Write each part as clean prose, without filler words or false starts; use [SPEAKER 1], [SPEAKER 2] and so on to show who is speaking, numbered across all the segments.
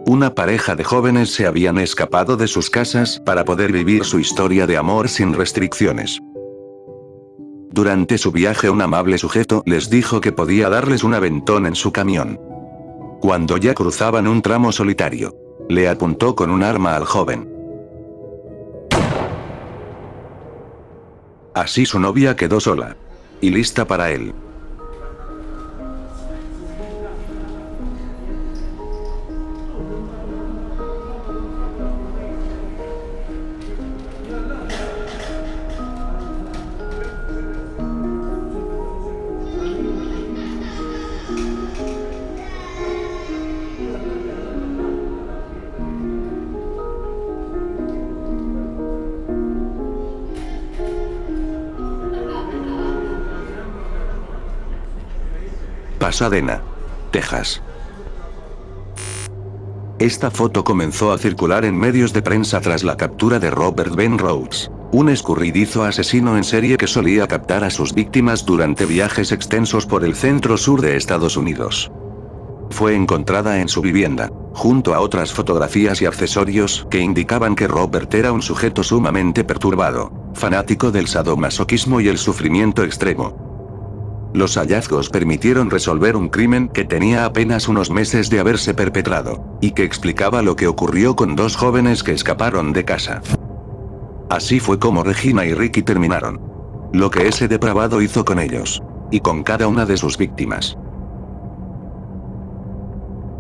[SPEAKER 1] Una pareja de jóvenes se habían escapado de sus casas para poder vivir su historia de amor sin restricciones. Durante su viaje un amable sujeto les dijo que podía darles un aventón en su camión. Cuando ya cruzaban un tramo solitario, le apuntó con un arma al joven. Así su novia quedó sola. Y lista para él. Pasadena, Texas. Esta foto comenzó a circular en medios de prensa tras la captura de Robert Ben Rhodes, un escurridizo asesino en serie que solía captar a sus víctimas durante viajes extensos por el centro-sur de Estados Unidos. Fue encontrada en su vivienda, junto a otras fotografías y accesorios que indicaban que Robert era un sujeto sumamente perturbado, fanático del sadomasoquismo y el sufrimiento extremo. Los hallazgos permitieron resolver un crimen que tenía apenas unos meses de haberse perpetrado, y que explicaba lo que ocurrió con dos jóvenes que escaparon de casa. Así fue como Regina y Ricky terminaron. Lo que ese depravado hizo con ellos. Y con cada una de sus víctimas.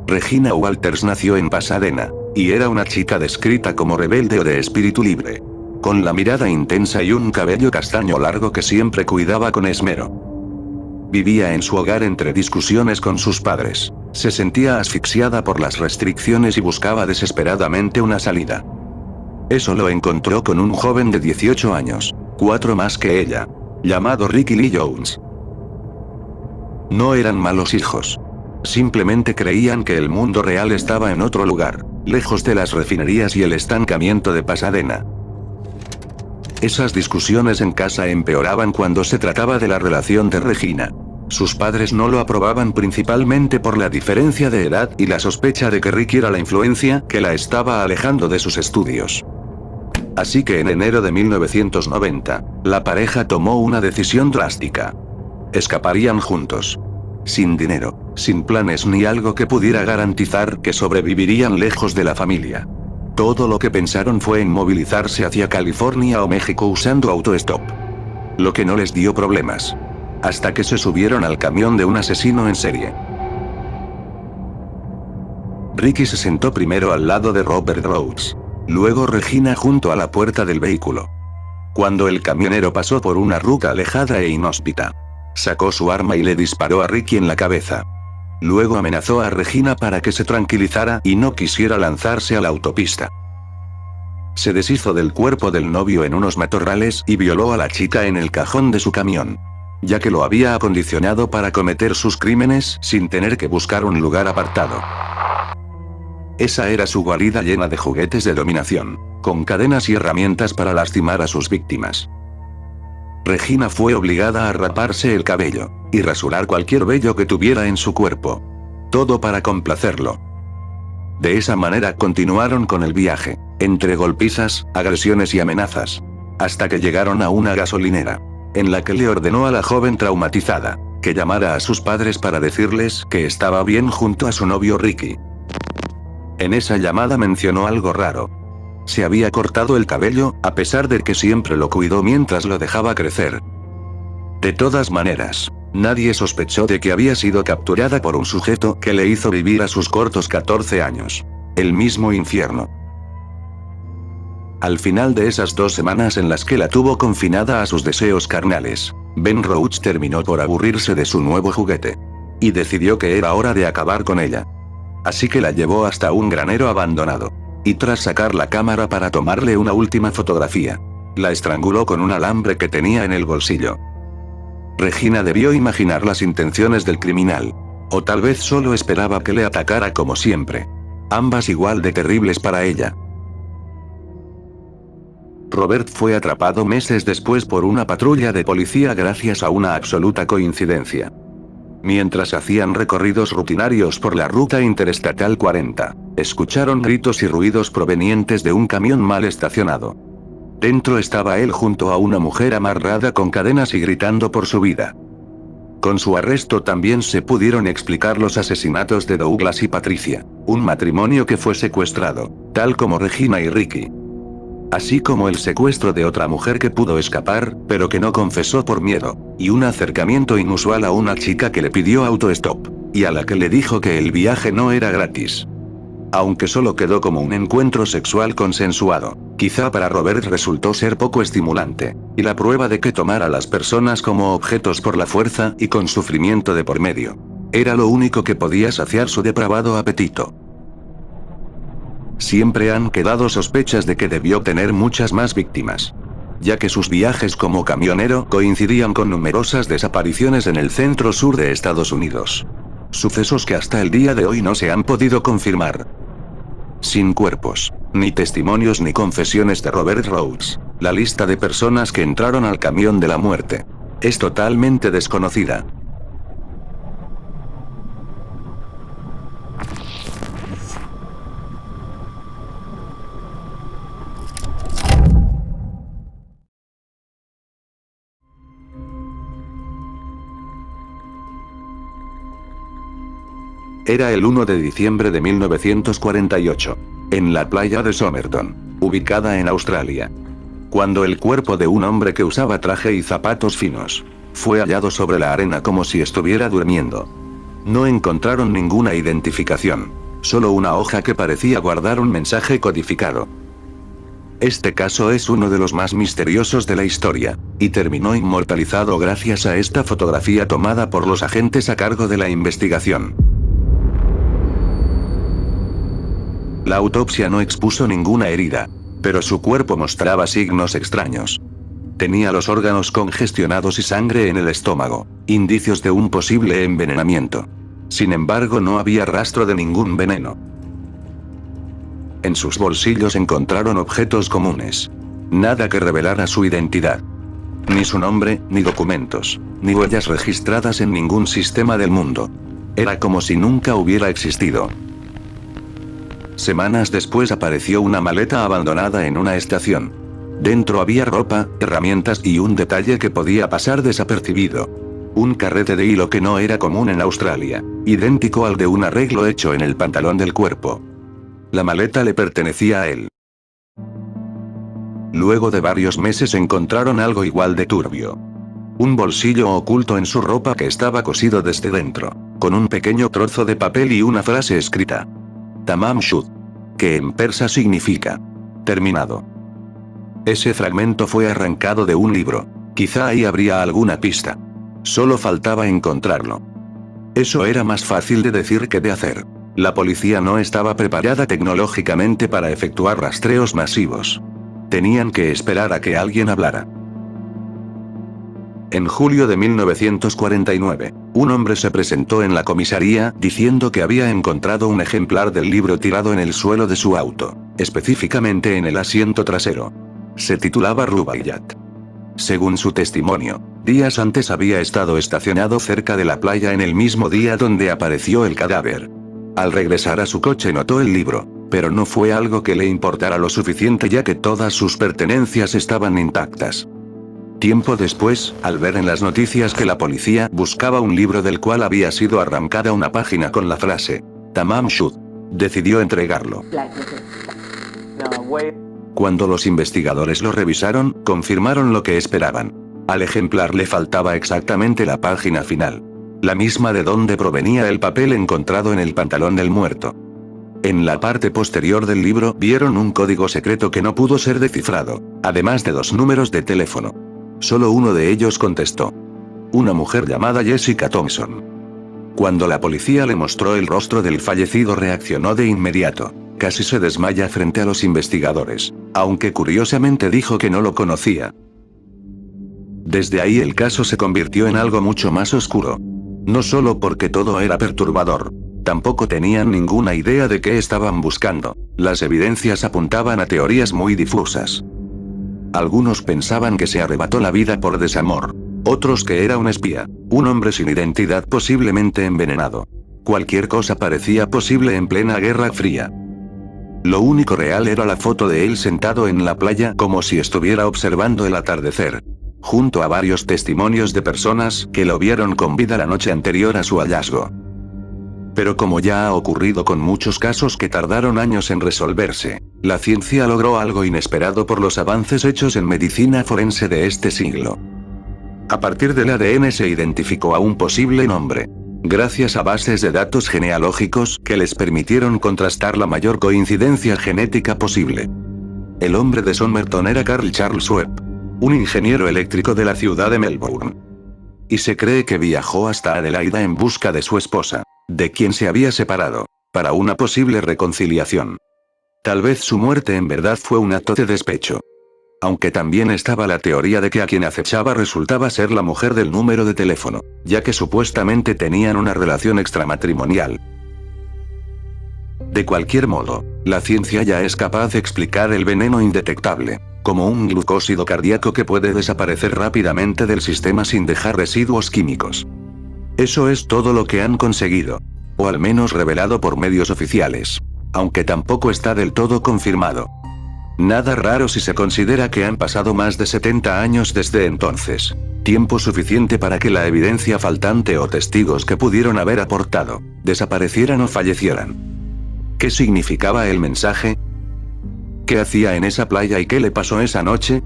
[SPEAKER 1] Regina Walters nació en Pasadena, y era una chica descrita como rebelde o de espíritu libre. Con la mirada intensa y un cabello castaño largo que siempre cuidaba con esmero. Vivía en su hogar entre discusiones con sus padres. Se sentía asfixiada por las restricciones y buscaba desesperadamente una salida. Eso lo encontró con un joven de 18 años, 4 más que ella, llamado Ricky Lee Jones. No eran malos hijos. Simplemente creían que el mundo real estaba en otro lugar, lejos de las refinerías y el estancamiento de Pasadena. Esas discusiones en casa empeoraban cuando se trataba de la relación de Regina. Sus padres no lo aprobaban principalmente por la diferencia de edad y la sospecha de que Ricky era la influencia que la estaba alejando de sus estudios. Así que en enero de 1990, la pareja tomó una decisión drástica. Escaparían juntos. Sin dinero, sin planes ni algo que pudiera garantizar que sobrevivirían lejos de la familia. Todo lo que pensaron fue en movilizarse hacia California o México usando autostop. Lo que no les dio problemas. Hasta que se subieron al camión de un asesino en serie. Ricky se sentó primero al lado de Robert Rhodes. Luego Regina junto a la puerta del vehículo. Cuando el camionero pasó por una ruta alejada e inhóspita, sacó su arma y le disparó a Ricky en la cabeza. Luego amenazó a Regina para que se tranquilizara y no quisiera lanzarse a la autopista. Se deshizo del cuerpo del novio en unos matorrales y violó a la chica en el cajón de su camión. Ya que lo había acondicionado para cometer sus crímenes sin tener que buscar un lugar apartado. Esa era su guarida llena de juguetes de dominación, con cadenas y herramientas para lastimar a sus víctimas. Regina fue obligada a raparse el cabello, y rasurar cualquier vello que tuviera en su cuerpo. Todo para complacerlo. De esa manera continuaron con el viaje, entre golpizas, agresiones y amenazas. Hasta que llegaron a una gasolinera, en la que le ordenó a la joven traumatizada, que llamara a sus padres para decirles que estaba bien junto a su novio Ricky. En esa llamada mencionó algo raro. Se había cortado el cabello, a pesar de que siempre lo cuidó mientras lo dejaba crecer. De todas maneras, nadie sospechó de que había sido capturada por un sujeto que le hizo vivir a sus cortos 14 años. El mismo infierno. Al final de esas 2 semanas en las que la tuvo confinada a sus deseos carnales, Ben Rhodes terminó por aburrirse de su nuevo juguete. Y decidió que era hora de acabar con ella. Así que la llevó hasta un granero abandonado. Y tras sacar la cámara para tomarle una última fotografía, la estranguló con un alambre que tenía en el bolsillo. Regina debió imaginar las intenciones del criminal. O tal vez solo esperaba que le atacara como siempre. Ambas igual de terribles para ella. Robert fue atrapado meses después por una patrulla de policía gracias a una absoluta coincidencia. Mientras hacían recorridos rutinarios por la ruta interestatal 40, escucharon gritos y ruidos provenientes de un camión mal estacionado. Dentro estaba él junto a una mujer amarrada con cadenas y gritando por su vida. Con su arresto también se pudieron explicar los asesinatos de Douglas y Patricia, un matrimonio que fue secuestrado, tal como Regina y Ricky. Así como el secuestro de otra mujer que pudo escapar, pero que no confesó por miedo, y un acercamiento inusual a una chica que le pidió autostop, y a la que le dijo que el viaje no era gratis. Aunque solo quedó como un encuentro sexual consensuado, quizá para Robert resultó ser poco estimulante, y la prueba de que tomar a las personas como objetos por la fuerza y con sufrimiento de por medio. Era lo único que podía saciar su depravado apetito. Siempre han quedado sospechas de que debió tener muchas más víctimas, ya que sus viajes como camionero coincidían con numerosas desapariciones en el centro-sur de Estados Unidos. Sucesos que hasta el día de hoy no se han podido confirmar. Sin cuerpos, ni testimonios ni confesiones de Robert Rhodes, la lista de personas que entraron al camión de la muerte es totalmente desconocida. Era el 1 de diciembre de 1948, en la playa de Somerton, ubicada en Australia, cuando el cuerpo de un hombre que usaba traje y zapatos finos fue hallado sobre la arena como si estuviera durmiendo. No encontraron ninguna identificación, solo una hoja que parecía guardar un mensaje codificado. Este caso es uno de los más misteriosos de la historia, y terminó inmortalizado gracias a esta fotografía tomada por los agentes a cargo de la investigación. La autopsia no expuso ninguna herida, pero su cuerpo mostraba signos extraños. Tenía los órganos congestionados y sangre en el estómago, indicios de un posible envenenamiento. Sin embargo, no había rastro de ningún veneno. En sus bolsillos encontraron objetos comunes. Nada que revelara su identidad. Ni su nombre, ni documentos, ni huellas registradas en ningún sistema del mundo. Era como si nunca hubiera existido. Semanas después apareció una maleta abandonada en una estación. Dentro había ropa, herramientas y un detalle que podía pasar desapercibido. Un carrete de hilo que no era común en Australia, idéntico al de un arreglo hecho en el pantalón del cuerpo. La maleta le pertenecía a él. Luego de varios meses encontraron algo igual de turbio. Un bolsillo oculto en su ropa que estaba cosido desde dentro, con un pequeño trozo de papel y una frase escrita. Tamam shud, que en persa significa terminado. Ese fragmento fue arrancado de un libro. Quizá ahí habría alguna pista. Solo faltaba encontrarlo. Eso era más fácil de decir que de hacer. La policía no estaba preparada tecnológicamente para efectuar rastreos masivos. Tenían que esperar a que alguien hablara. En julio de 1949, un hombre se presentó en la comisaría diciendo que había encontrado un ejemplar del libro tirado en el suelo de su auto, específicamente en el asiento trasero. Se titulaba Rubaiyat. Según su testimonio, días antes había estado estacionado cerca de la playa en el mismo día donde apareció el cadáver. Al regresar a su coche notó el libro, pero no fue algo que le importara lo suficiente ya que todas sus pertenencias estaban intactas. Tiempo después, al ver en las noticias que la policía buscaba un libro del cual había sido arrancada una página con la frase Tamam shud, decidió entregarlo. Cuando los investigadores lo revisaron, confirmaron lo que esperaban. Al ejemplar le faltaba exactamente la página final, la misma de donde provenía el papel encontrado en el pantalón del muerto. En la parte posterior del libro vieron un código secreto que no pudo ser descifrado, además de 2 números de teléfono. Solo uno de ellos contestó. Una mujer llamada Jessica Thompson. Cuando la policía le mostró el rostro del fallecido reaccionó de inmediato. Casi se desmaya frente a los investigadores, aunque curiosamente dijo que no lo conocía. Desde ahí el caso se convirtió en algo mucho más oscuro. No solo porque todo era perturbador. Tampoco tenían ninguna idea de qué estaban buscando. Las evidencias apuntaban a teorías muy difusas. Algunos pensaban que se arrebató la vida por desamor. Otros que era un espía, un hombre sin identidad posiblemente envenenado. Cualquier cosa parecía posible en plena Guerra Fría. Lo único real era la foto de él sentado en la playa como si estuviera observando el atardecer, junto a varios testimonios de personas que lo vieron con vida la noche anterior a su hallazgo. Pero como ya ha ocurrido con muchos casos que tardaron años en resolverse, la ciencia logró algo inesperado por los avances hechos en medicina forense de este siglo. A partir del ADN se identificó a un posible nombre, gracias a bases de datos genealógicos que les permitieron contrastar la mayor coincidencia genética posible. El hombre de Somerton era Carl Charles Webb, un ingeniero eléctrico de la ciudad de Melbourne. Y se cree que viajó hasta Adelaida en busca de su esposa, de quien se había separado, para una posible reconciliación. Tal vez su muerte en verdad fue un acto de despecho. Aunque también estaba la teoría de que a quien acechaba resultaba ser la mujer del número de teléfono, ya que supuestamente tenían una relación extramatrimonial. De cualquier modo, la ciencia ya es capaz de explicar el veneno indetectable, como un glucósido cardíaco que puede desaparecer rápidamente del sistema sin dejar residuos químicos. Eso es todo lo que han conseguido, o al menos revelado por medios oficiales, aunque tampoco está del todo confirmado. Nada raro si se considera que han pasado más de 70 años desde entonces, tiempo suficiente para que la evidencia faltante o testigos que pudieron haber aportado, desaparecieran o fallecieran. ¿Qué significaba el mensaje? ¿Qué hacía en esa playa y qué le pasó esa noche?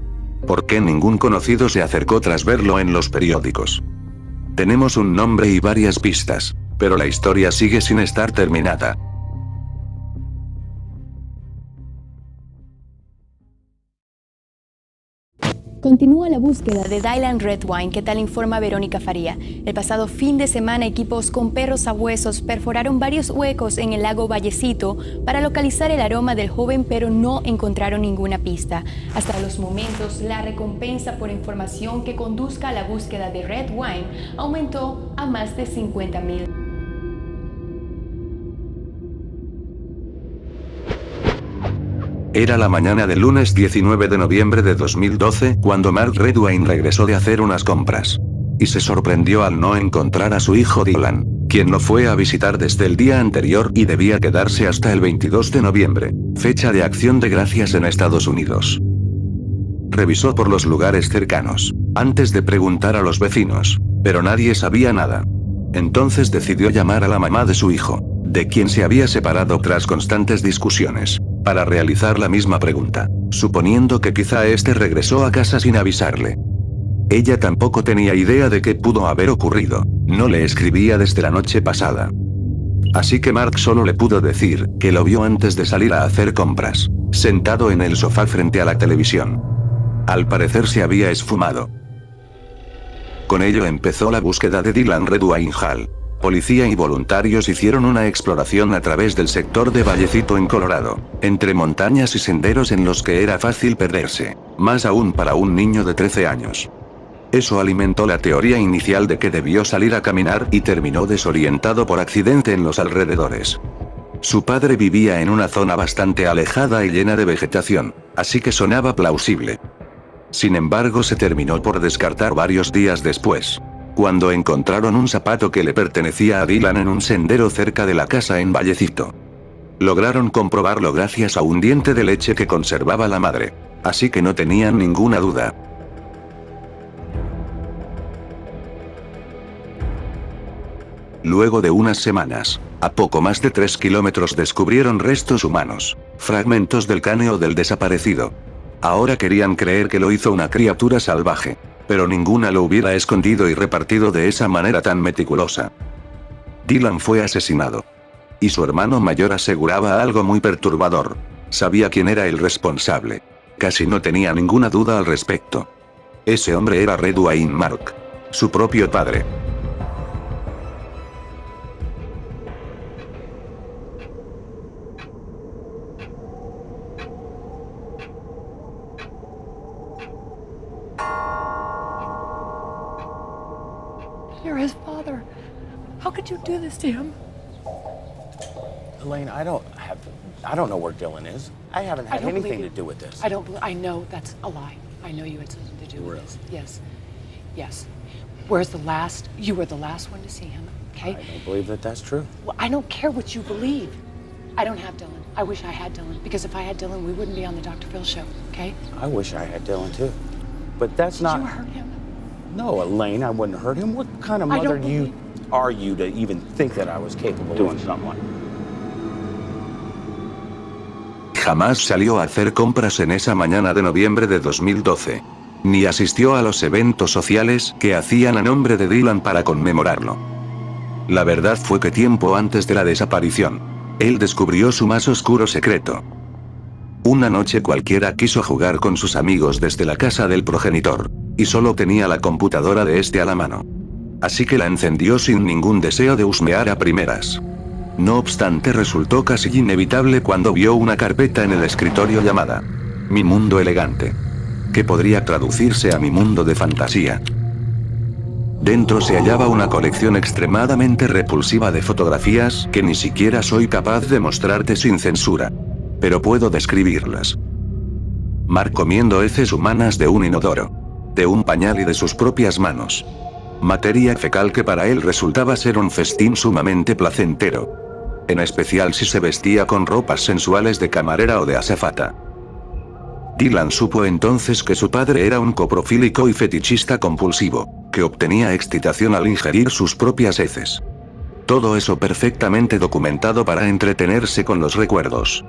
[SPEAKER 1] ¿Por qué ningún conocido se acercó tras verlo en los periódicos? Tenemos un nombre y varias pistas, pero la historia sigue sin estar terminada.
[SPEAKER 2] Continúa la búsqueda de Dylan Redwine, que tal informa Verónica Faría. El pasado fin de semana, equipos con perros sabuesos perforaron varios huecos en el lago Vallecito para localizar el aroma del joven, pero no encontraron ninguna pista. Hasta los momentos, la recompensa por información que conduzca a la búsqueda de Redwine aumentó a más de $50,000.
[SPEAKER 1] Era la mañana del lunes 19 de noviembre de 2012 cuando Mark Redwine regresó de hacer unas compras. Y se sorprendió al no encontrar a su hijo Dylan, quien lo fue a visitar desde el día anterior y debía quedarse hasta el 22 de noviembre, fecha de Acción de Gracias en Estados Unidos. Revisó por los lugares cercanos, antes de preguntar a los vecinos, pero nadie sabía nada. Entonces decidió llamar a la mamá de su hijo, de quien se había separado tras constantes discusiones, para realizar la misma pregunta, suponiendo que quizá este regresó a casa sin avisarle. Ella tampoco tenía idea de qué pudo haber ocurrido, no le escribía desde la noche pasada. Así que Mark solo le pudo decir que lo vio antes de salir a hacer compras, sentado en el sofá frente a la televisión. Al parecer se había esfumado. Con ello empezó la búsqueda de Dylan Redwine Hall. Policía y voluntarios hicieron una exploración a través del sector de Vallecito en Colorado, entre montañas y senderos en los que era fácil perderse, más aún para un niño de 13 años. Eso alimentó la teoría inicial de que debió salir a caminar y terminó desorientado por accidente en los alrededores. Su padre vivía en una zona bastante alejada y llena de vegetación, así que sonaba plausible. Sin embargo, se terminó por descartar varios días después, cuando encontraron un zapato que le pertenecía a Dylan en un sendero cerca de la casa en Vallecito. Lograron comprobarlo gracias a un diente de leche que conservaba la madre, así que no tenían ninguna duda. Luego de unas semanas, a poco más de 3 kilómetros descubrieron restos humanos, fragmentos del cráneo del desaparecido. Ahora querían creer que lo hizo una criatura salvaje, pero ninguna lo hubiera escondido y repartido de esa manera tan meticulosa. Dylan fue asesinado. Y su hermano mayor aseguraba algo muy perturbador. Sabía quién era el responsable. Casi no tenía ninguna duda al respecto. Ese hombre era Redwine Mark, su propio padre.
[SPEAKER 3] You're his father. How could you do this to him?
[SPEAKER 4] Elaine, I don't know where Dylan is. I haven't had anything to do with this.
[SPEAKER 3] I know that's a lie. I know you had something to do with this. Yes. Yes. You were the last one to see him, okay?
[SPEAKER 4] I don't believe that that's true.
[SPEAKER 3] Well, I don't care what you believe. I don't have Dylan. I wish I had Dylan, because if I had Dylan, we wouldn't be on the Dr. Phil show, okay?
[SPEAKER 4] I wish I had Dylan too. But that's not...
[SPEAKER 3] Did you hurt him?
[SPEAKER 4] No, Elaine, I wouldn't hurt him. What kind of
[SPEAKER 3] I
[SPEAKER 4] mother
[SPEAKER 3] don't
[SPEAKER 4] are you to even think that I was capable of doing something like that?
[SPEAKER 1] Jamás salió a hacer compras en esa mañana de noviembre de 2012. Ni asistió a los eventos sociales que hacían a nombre de Dylan para conmemorarlo. La verdad fue que tiempo antes de la desaparición, él descubrió su más oscuro secreto. Una noche cualquiera quiso jugar con sus amigos desde la casa del progenitor, y solo tenía la computadora de este a la mano. Así que la encendió sin ningún deseo de husmear a primeras. No obstante, resultó casi inevitable cuando vio una carpeta en el escritorio llamada Mi Mundo Elegante, que podría traducirse a Mi Mundo de Fantasía. Dentro se hallaba una colección extremadamente repulsiva de fotografías que ni siquiera soy capaz de mostrarte sin censura. Pero puedo describirlas. Mark comiendo heces humanas de un inodoro, de un pañal y de sus propias manos. Materia fecal que para él resultaba ser un festín sumamente placentero. En especial si se vestía con ropas sensuales de camarera o de azafata. Dylan supo entonces que su padre era un coprofílico y fetichista compulsivo, que obtenía excitación al ingerir sus propias heces. Todo eso perfectamente documentado para entretenerse con los recuerdos.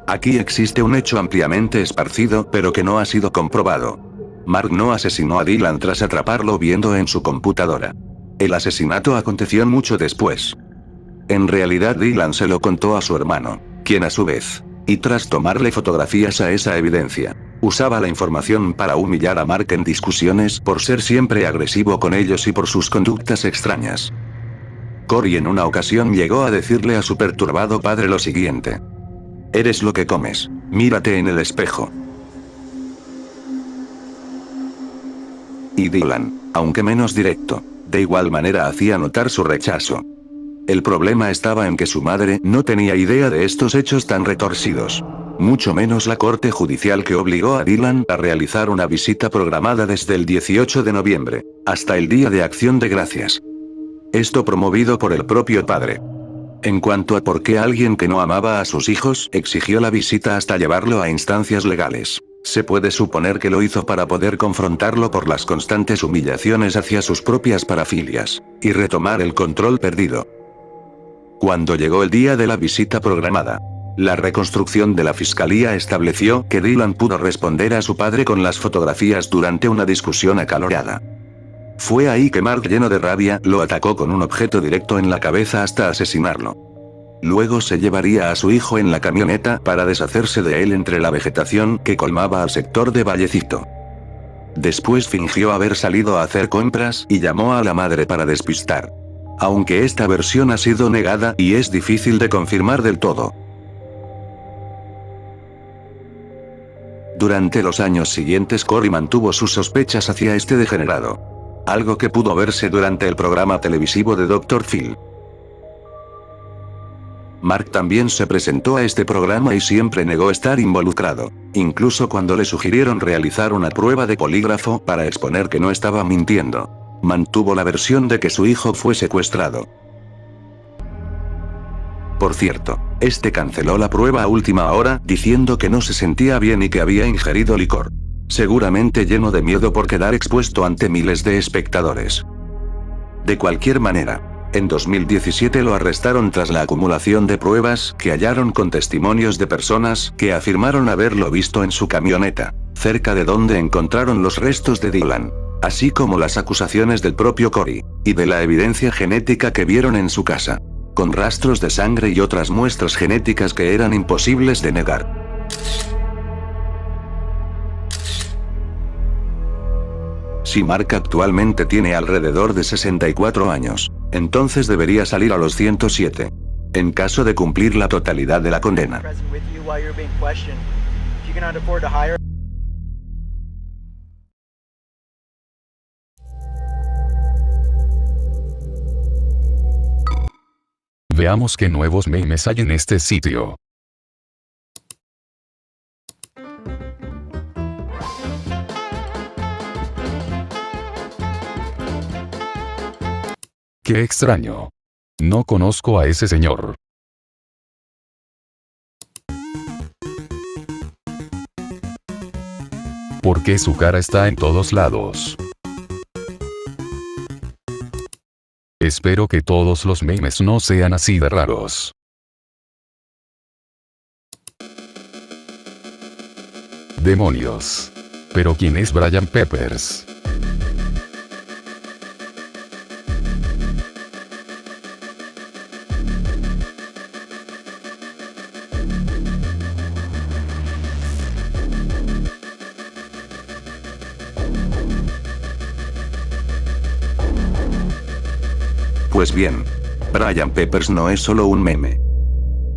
[SPEAKER 1] Aquí existe un hecho ampliamente esparcido, pero que no ha sido comprobado. Mark no asesinó a Dylan tras atraparlo viendo en su computadora. El asesinato aconteció mucho después. En realidad Dylan se lo contó a su hermano, quien a su vez, y tras tomarle fotografías a esa evidencia, usaba la información para humillar a Mark en discusiones por ser siempre agresivo con ellos y por sus conductas extrañas. Cory en una ocasión llegó a decirle a su perturbado padre lo siguiente: «Eres lo que comes, mírate en el espejo». Y Dylan, aunque menos directo, de igual manera hacía notar su rechazo. El problema estaba en que su madre no tenía idea de estos hechos tan retorcidos. Mucho menos la corte judicial que obligó a Dylan a realizar una visita programada desde el 18 de noviembre, hasta el Día de Acción de Gracias. Esto promovido por el propio padre. En cuanto a por qué alguien que no amaba a sus hijos exigió la visita hasta llevarlo a instancias legales, se puede suponer que lo hizo para poder confrontarlo por las constantes humillaciones hacia sus propias parafilias, y retomar el control perdido. Cuando llegó el día de la visita programada, la reconstrucción de la fiscalía estableció que Dylan pudo responder a su padre con las fotografías durante una discusión acalorada. Fue ahí que Mark, lleno de rabia, lo atacó con un objeto directo en la cabeza hasta asesinarlo. Luego se llevaría a su hijo en la camioneta para deshacerse de él entre la vegetación que colmaba al sector de Vallecito. Después fingió haber salido a hacer compras y llamó a la madre para despistar. Aunque esta versión ha sido negada y es difícil de confirmar del todo. Durante los años siguientes Cory mantuvo sus sospechas hacia este degenerado. Algo que pudo verse durante el programa televisivo de Dr. Phil. Mark también se presentó a este programa y siempre negó estar involucrado, incluso cuando le sugirieron realizar una prueba de polígrafo para exponer que no estaba mintiendo. Mantuvo la versión de que su hijo fue secuestrado. Por cierto, este canceló la prueba a última hora diciendo que no se sentía bien y que había ingerido licor. Seguramente lleno de miedo por quedar expuesto ante miles de espectadores. De cualquier manera, en 2017 lo arrestaron tras la acumulación de pruebas que hallaron con testimonios de personas que afirmaron haberlo visto en su camioneta, cerca de donde encontraron los restos de Dylan, así como las acusaciones del propio Cory, y de la evidencia genética que vieron en su casa, con rastros de sangre y otras muestras genéticas que eran imposibles de negar. Si Mark actualmente tiene alrededor de 64 años, entonces debería salir a los 107. En caso de cumplir la totalidad de la condena.
[SPEAKER 5] Veamos qué nuevos memes hay en este sitio. Qué extraño. No conozco a ese señor. ¿Por qué su cara está en todos lados? Espero que todos los memes no sean así de raros. ¡Demonios! ¿Pero quién es Brian Peppers?
[SPEAKER 1] Pues bien, Brian Peppers no es solo un meme.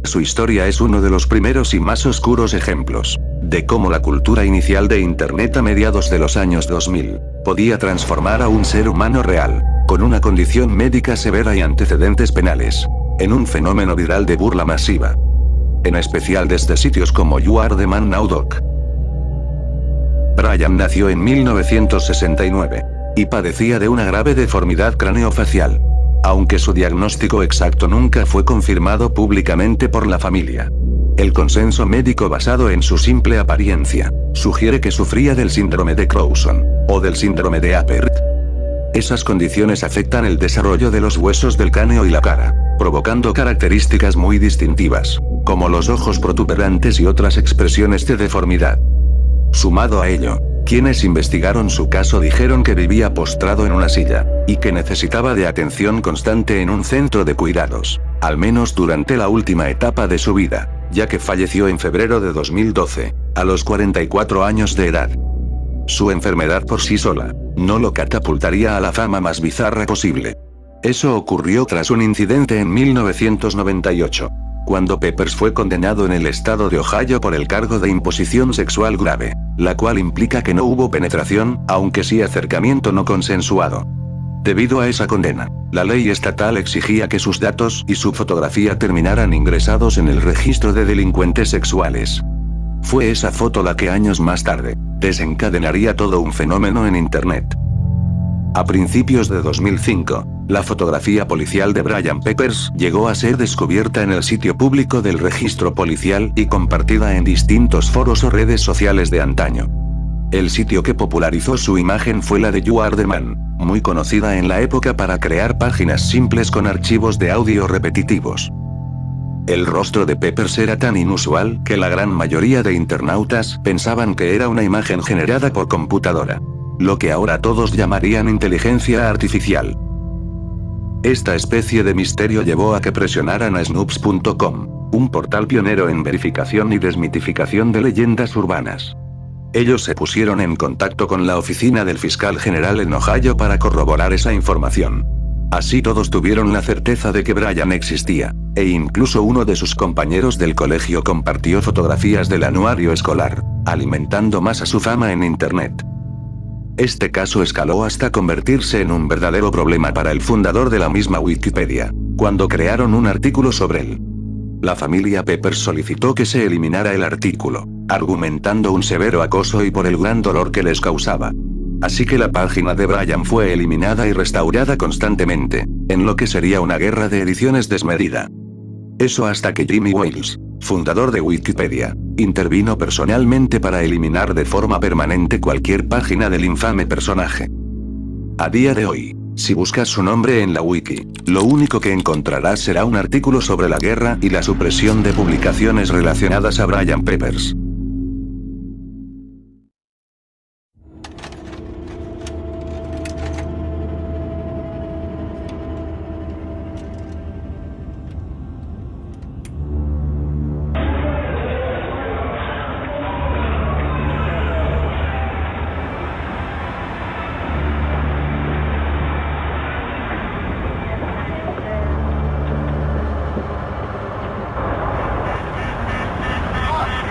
[SPEAKER 1] Su historia es uno de los primeros y más oscuros ejemplos de cómo la cultura inicial de Internet a mediados de los años 2000 podía transformar a un ser humano real, con una condición médica severa y antecedentes penales, en un fenómeno viral de burla masiva. En especial desde sitios como You Are the Man Now Doc. Brian nació en 1969 y padecía de una grave deformidad craneofacial, aunque su diagnóstico exacto nunca fue confirmado públicamente por la familia. El consenso médico basado en su simple apariencia sugiere que sufría del síndrome de Crouzon, o del síndrome de Apert. Esas condiciones afectan el desarrollo de los huesos del cráneo y la cara, provocando características muy distintivas, como los ojos protuberantes y otras expresiones de deformidad. Sumado a ello, quienes investigaron su caso dijeron que vivía postrado en una silla, y que necesitaba de atención constante en un centro de cuidados, al menos durante la última etapa de su vida, ya que falleció en febrero de 2012, a los 44 años de edad. Su enfermedad por sí sola no lo catapultaría a la fama más bizarra posible. Eso ocurrió tras un incidente en 1998. Cuando Peppers fue condenado en el estado de Ohio por el cargo de imposición sexual grave, la cual implica que no hubo penetración, aunque sí acercamiento no consensuado. Debido a esa condena, la ley estatal exigía que sus datos y su fotografía terminaran ingresados en el registro de delincuentes sexuales. Fue esa foto la que años más tarde desencadenaría todo un fenómeno en Internet. A principios de 2005, la fotografía policial de Brian Peppers llegó a ser descubierta en el sitio público del registro policial y compartida en distintos foros o redes sociales de antaño. El sitio que popularizó su imagen fue la de You Are the Man, muy conocida en la época para crear páginas simples con archivos de audio repetitivos. El rostro de Peppers era tan inusual que la gran mayoría de internautas pensaban que era una imagen generada por computadora. Lo que ahora todos llamarían inteligencia artificial. Esta especie de misterio llevó a que presionaran a Snopes.com, un portal pionero en verificación y desmitificación de leyendas urbanas. Ellos se pusieron en contacto con la oficina del fiscal general en Ohio para corroborar esa información. Así todos tuvieron la certeza de que Brian existía, e incluso uno de sus compañeros del colegio compartió fotografías del anuario escolar, alimentando más a su fama en Internet. Este caso escaló hasta convertirse en un verdadero problema para el fundador de la misma Wikipedia, cuando crearon un artículo sobre él. La familia Peppers solicitó que se eliminara el artículo, argumentando un severo acoso y por el gran dolor que les causaba. Así que la página de Brian fue eliminada y restaurada constantemente, en lo que sería una guerra de ediciones desmedida. Eso hasta que Jimmy Wales, fundador de Wikipedia, intervino personalmente para eliminar de forma permanente cualquier página del infame personaje. A día de hoy, si buscas su nombre en la wiki, lo único que encontrarás será un artículo sobre la guerra y la supresión de publicaciones relacionadas a Brian Peppers.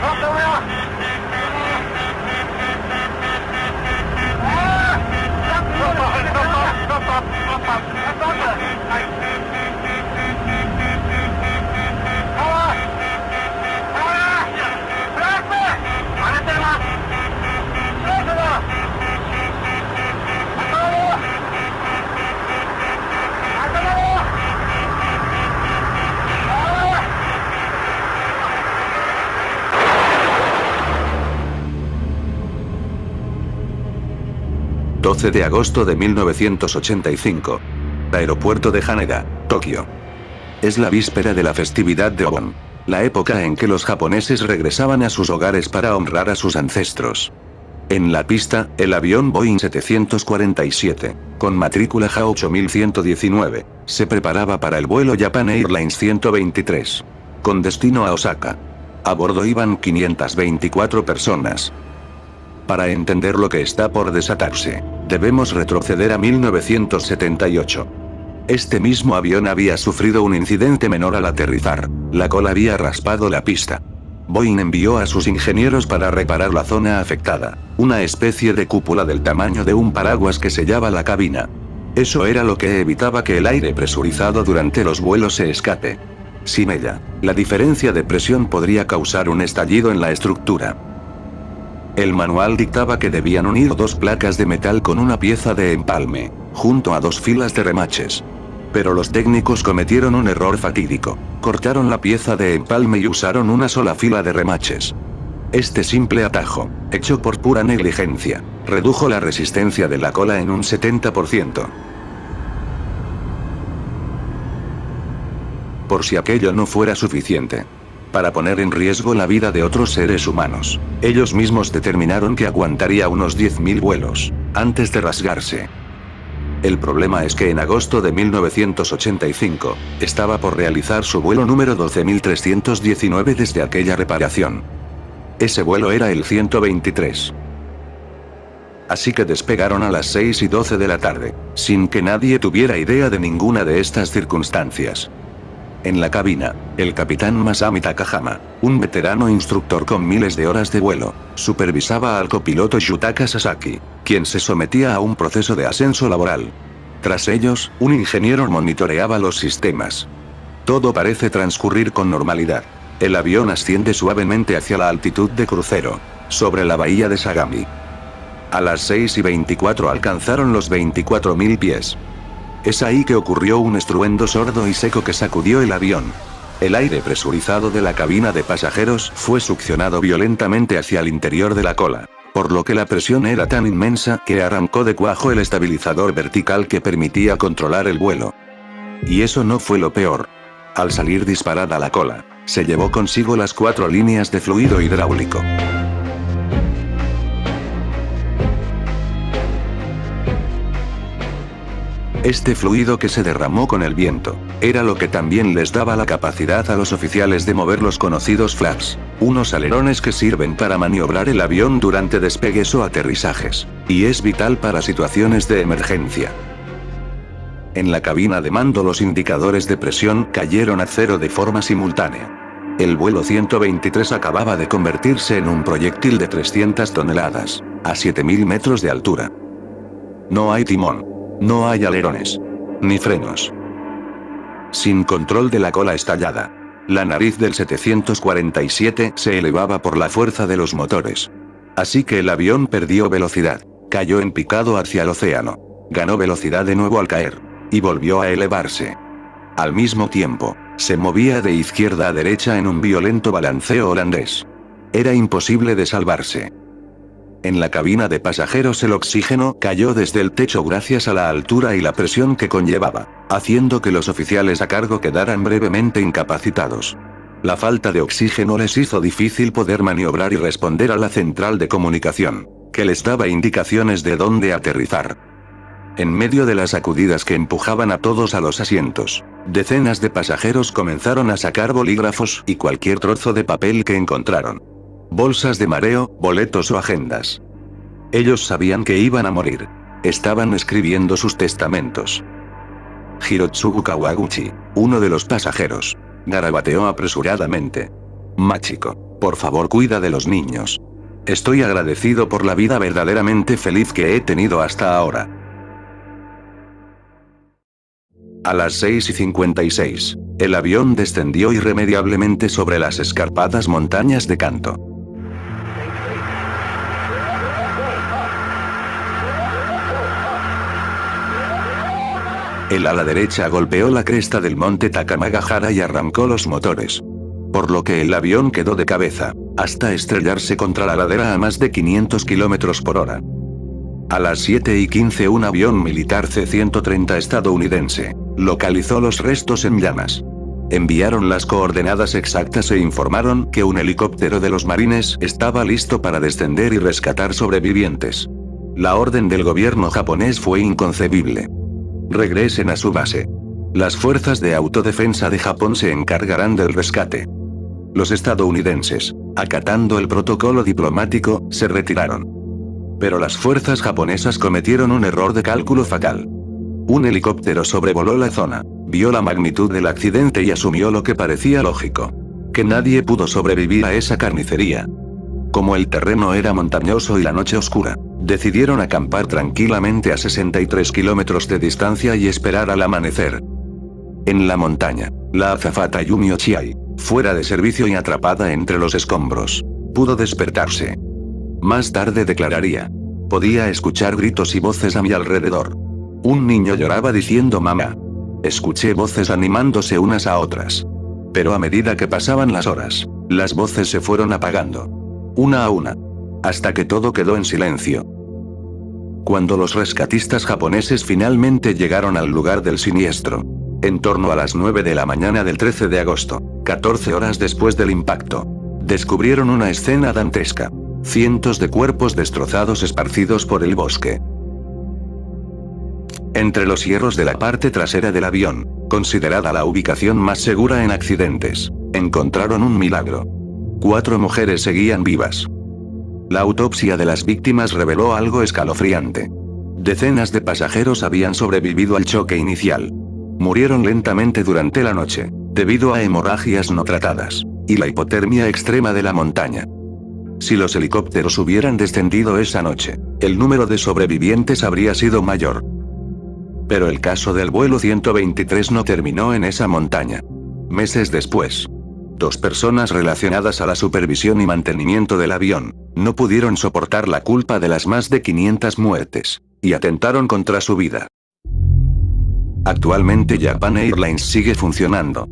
[SPEAKER 6] Off the rail!
[SPEAKER 1] 12 de agosto de 1985. Aeropuerto de Haneda, Tokio. Es la víspera de la festividad de Obon, la época en que los japoneses regresaban a sus hogares para honrar a sus ancestros. En la pista, el avión Boeing 747, con matrícula JA 8119, se preparaba para el vuelo Japan Airlines 123, con destino a Osaka. A bordo iban 524 personas. Para entender lo que está por desatarse, debemos retroceder a 1978. Este mismo avión había sufrido un incidente menor al aterrizar, la cola había raspado la pista. Boeing envió a sus ingenieros para reparar la zona afectada, una especie de cúpula del tamaño de un paraguas que sellaba la cabina. Eso era lo que evitaba que el aire presurizado durante los vuelos se escape. Sin ella, la diferencia de presión podría causar un estallido en la estructura. El manual dictaba que debían unir 2 placas de metal con una pieza de empalme, junto a 2 filas de remaches. Pero los técnicos cometieron un error fatídico. Cortaron la pieza de empalme y usaron una sola fila de remaches. Este simple atajo, hecho por pura negligencia, redujo la resistencia de la cola en un 70%. Por si aquello no fuera suficiente, para poner en riesgo la vida de otros seres humanos, ellos mismos determinaron que aguantaría unos 10.000 vuelos, antes de rasgarse. El problema es que en agosto de 1985, estaba por realizar su vuelo número 12.319 desde aquella reparación. Ese vuelo era el 123. Así que despegaron a las 6:12 de la tarde, sin que nadie tuviera idea de ninguna de estas circunstancias. En la cabina, el capitán Masami Takahama, un veterano instructor con miles de horas de vuelo, supervisaba al copiloto Yutaka Sasaki, quien se sometía a un proceso de ascenso laboral. Tras ellos, un ingeniero monitoreaba los sistemas. Todo parece transcurrir con normalidad. El avión asciende suavemente hacia la altitud de crucero, sobre la bahía de Sagami. A las 6:24 alcanzaron los 24.000 pies. Es ahí que ocurrió un estruendo sordo y seco que sacudió el avión. El aire presurizado de la cabina de pasajeros fue succionado violentamente hacia el interior de la cola, por lo que la presión era tan inmensa que arrancó de cuajo el estabilizador vertical que permitía controlar el vuelo. Y eso no fue lo peor. Al salir disparada la cola, se llevó consigo las 4 líneas de fluido hidráulico. Este fluido que se derramó con el viento, era lo que también les daba la capacidad a los oficiales de mover los conocidos flaps, unos alerones que sirven para maniobrar el avión durante despegues o aterrizajes, y es vital para situaciones de emergencia. En la cabina de mando los indicadores de presión cayeron a 0 de forma simultánea. El vuelo 123 acababa de convertirse en un proyectil de 300 toneladas, a 7.000 metros de altura. No hay timón. No hay alerones. Ni frenos. Sin control de la cola estallada. La nariz del 747 se elevaba por la fuerza de los motores. Así que el avión perdió velocidad, cayó en picado hacia el océano. Ganó velocidad de nuevo al caer. Y volvió a elevarse. Al mismo tiempo, se movía de izquierda a derecha en un violento balanceo holandés. Era imposible de salvarse. En la cabina de pasajeros el oxígeno cayó desde el techo gracias a la altura y la presión que conllevaba, haciendo que los oficiales a cargo quedaran brevemente incapacitados. La falta de oxígeno les hizo difícil poder maniobrar y responder a la central de comunicación, que les daba indicaciones de dónde aterrizar. En medio de las sacudidas que empujaban a todos a los asientos, decenas de pasajeros comenzaron a sacar bolígrafos y cualquier trozo de papel que encontraron. Bolsas de mareo, boletos o agendas. Ellos sabían que iban a morir. Estaban escribiendo sus testamentos. Hirotsugu Kawaguchi, uno de los pasajeros, garabateó apresuradamente. Machiko, por favor cuida de los niños. Estoy agradecido por la vida verdaderamente feliz que he tenido hasta ahora. A las 6:56, el avión descendió irremediablemente sobre las escarpadas montañas de Kanto. El ala derecha golpeó la cresta del monte Takamagahara y arrancó los motores. Por lo que el avión quedó de cabeza, hasta estrellarse contra la ladera a más de 500 km/h. A las 7:15 un avión militar C-130 estadounidense localizó los restos en llamas. Enviaron las coordenadas exactas e informaron que un helicóptero de los marines estaba listo para descender y rescatar sobrevivientes. La orden del gobierno japonés fue inconcebible. Regresen a su base. Las fuerzas de autodefensa de Japón se encargarán del rescate. Los estadounidenses, acatando el protocolo diplomático, se retiraron. Pero las fuerzas japonesas cometieron un error de cálculo fatal. Un helicóptero sobrevoló la zona, vio la magnitud del accidente y asumió lo que parecía lógico: que nadie pudo sobrevivir a esa carnicería. Como el terreno era montañoso y la noche oscura, decidieron acampar tranquilamente a 63 kilómetros de distancia y esperar al amanecer. En la montaña, la azafata Yumi Ochiai, fuera de servicio y atrapada entre los escombros, pudo despertarse. Más tarde declararía: podía escuchar gritos y voces a mi alrededor. Un niño lloraba diciendo mamá. Escuché voces animándose unas a otras. Pero a medida que pasaban las horas, las voces se fueron apagando. Una a una. Hasta que todo quedó en silencio. Cuando los rescatistas japoneses finalmente llegaron al lugar del siniestro, en torno a las 9 de la mañana del 13 de agosto, 14 horas después del impacto, descubrieron una escena dantesca. Cientos de cuerpos destrozados esparcidos por el bosque. Entre los hierros de la parte trasera del avión, considerada la ubicación más segura en accidentes, encontraron un milagro. 4 mujeres seguían vivas. La autopsia de las víctimas reveló algo escalofriante. Decenas de pasajeros habían sobrevivido al choque inicial. Murieron lentamente durante la noche, debido a hemorragias no tratadas, y la hipotermia extrema de la montaña. Si los helicópteros hubieran descendido esa noche, el número de sobrevivientes habría sido mayor. Pero el caso del vuelo 123 no terminó en esa montaña. Meses después, 2 personas relacionadas a la supervisión y mantenimiento del avión no pudieron soportar la culpa de las más de 500 muertes, y atentaron contra su vida. Actualmente Japan Airlines sigue funcionando,